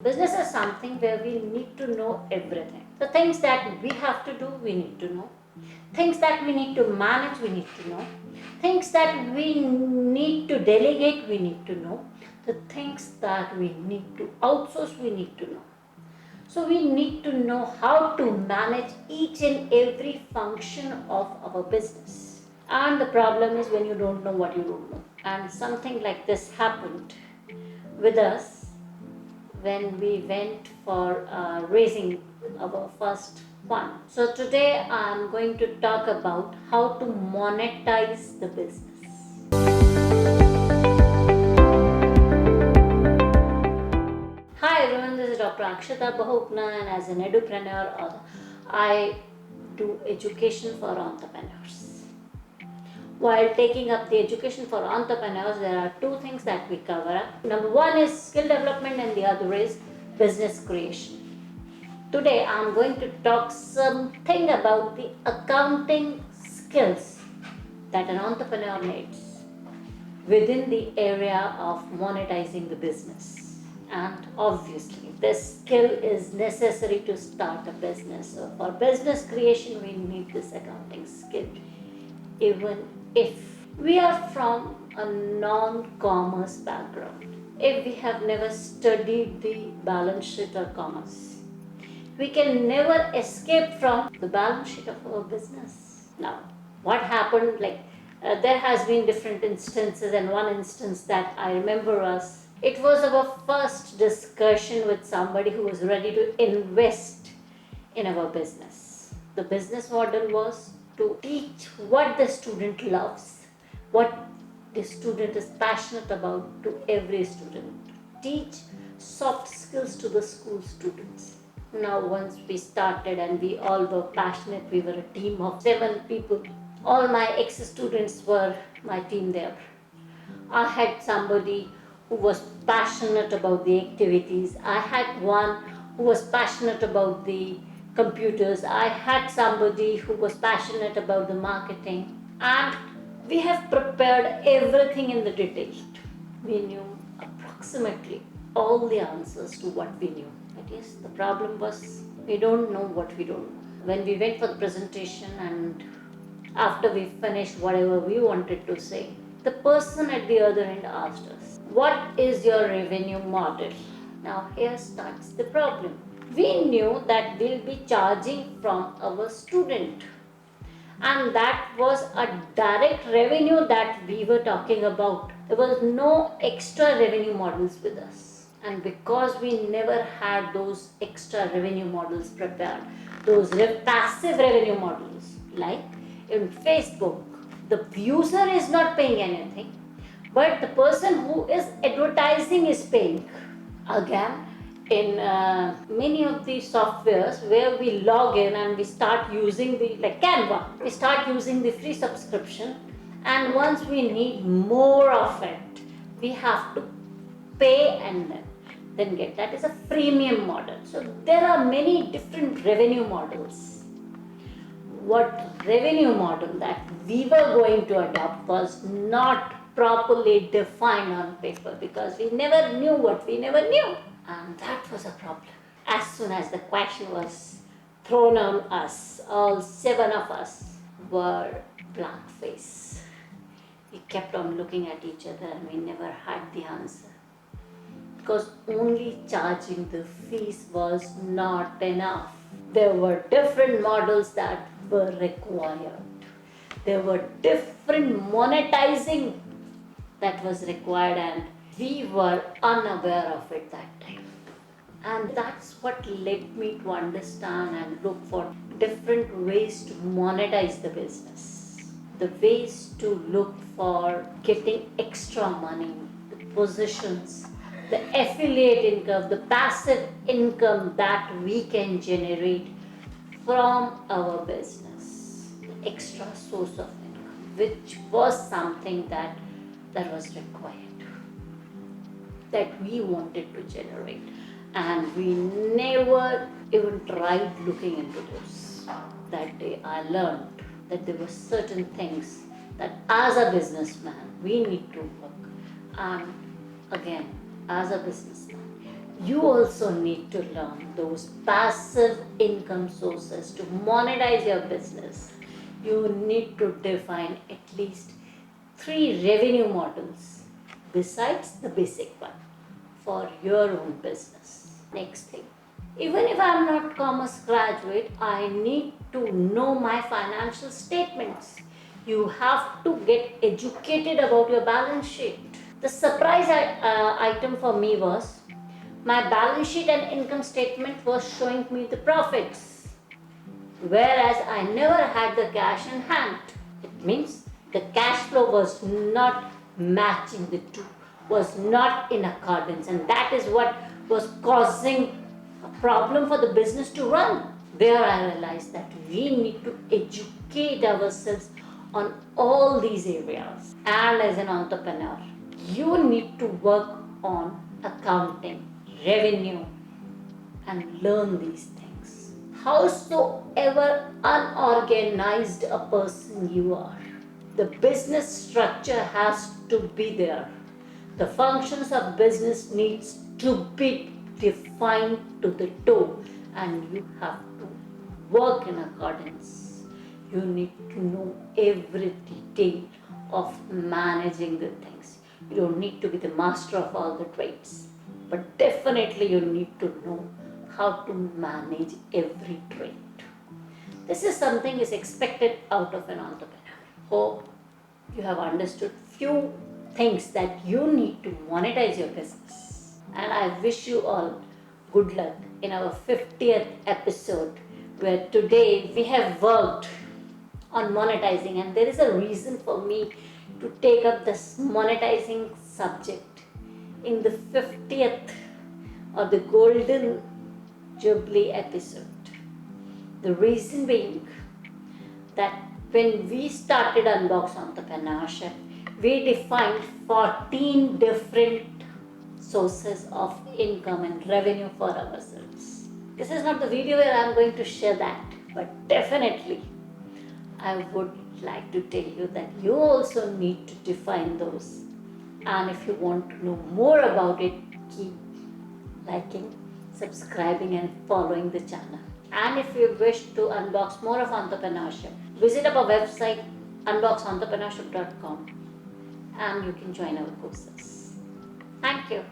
Business is something where we need to know everything. The things that we have to do, we need to know. Things that we need to manage, we need to know. Things that we need to delegate, we need to know. The things that we need to outsource, we need to know. So we need to know how to manage each and every function of our business. And the problem is when you don't know what you don't know. And something like this happened with us when we went for raising our first fund. So today I'm going to talk about how to monetize the business. Hi everyone, this is Dr. Akshita Bahuguna, and as an edupreneur, I do education for entrepreneurs. While taking up the education for entrepreneurs, there are two things that we cover up. Number one is skill development and the other is business creation. Today I am going to talk something about the accounting skills that an entrepreneur needs within the area of monetizing the business. And obviously this skill is necessary to start a business. So for business creation we need this accounting skill. Even if we are from a non-commerce background, if we have never studied the balance sheet or commerce, we can never escape from the balance sheet of our business. Now, what happened, there has been different instances, and one instance that I remember was, it was our first discussion with somebody who was ready to invest in our business. The business model was to teach what the student loves, what the student is passionate about to every student. Teach soft skills to the school students. Now once we started and we all were passionate, we were a team of 7 people. All my ex-students were my team there. I had somebody who was passionate about the activities. I had one who was passionate about the computers. I had somebody who was passionate about the marketing, and we have prepared everything in the detail. We knew approximately all the answers to what we knew. But yes, the problem was we don't know what we don't know. When we went for the presentation and after we finished whatever we wanted to say, the person at the other end asked us, "What is your revenue model?" Now here starts the problem. We knew that we'll be charging from our student, and that was a direct revenue that we were talking about. There was no extra revenue models with us, and because we never had those extra revenue models prepared, those passive revenue models, like in Facebook, the user is not paying anything, but the person who is advertising is paying. Again, in many of the softwares where we log in and we start using the, like Canva, we start using the free subscription, and once we need more of it, we have to pay and then get. That is a freemium model. So there are many different revenue models. What revenue model that we were going to adopt was not properly defined on paper, because we never knew what we never knew. And that was a problem. As soon as the question was thrown on us, all 7 of us were blank face. We kept on looking at each other and we never had the answer. Because only charging the fees was not enough. There were different models that were required. There were different monetizing that was required, and we were unaware of it that time. And that's what led me to understand and look for different ways to monetize the business. The ways to look for getting extra money, the positions, the affiliate income, the passive income that we can generate from our business, the extra source of income, which was something that was required, that we wanted to generate, and we never even tried looking into this. That day I learned that there were certain things that as a businessman we need to work, and again, as a businessman You also need to learn those passive income sources to monetize your business. You need to define at least 3 revenue models besides the basic one for your own business. Next thing, even if I'm not commerce graduate, I need to know my financial statements. You have to get educated about your balance sheet. The surprise item for me was my balance sheet and income statement was showing me the profits, whereas I never had the cash in hand. It means the cash flow was not matching the two, was not in accordance, and that is what was causing a problem for the business to run. There I realized that we need to educate ourselves on all these areas. And as an entrepreneur, you need to work on accounting, revenue, and learn these things. Howsoever unorganized a person you are, the business structure has to be there. The functions of business needs to be defined to the toe, and you have to work in accordance. You need to know every detail of managing the things. You don't need to be the master of all the trades, but definitely you need to know how to manage every trade. This is something is expected out of an entrepreneur. Hope you have understood few things that you need to monetize your business. And I wish you all good luck in our 50th episode, where today we have worked on monetizing, and there is a reason for me to take up this monetizing subject in the 50th or the golden jubilee episode. The reason being that when we started Unbox Entrepreneurship, we defined 14 different sources of income and revenue for ourselves. This is not the video where I am going to share that, but definitely I would like to tell you that you also need to define those. And if you want to know more about it, keep liking, subscribing, and following the channel. And if you wish to unbox more of entrepreneurship, visit our website unboxentrepreneurship.com and you can join our courses. Thank you.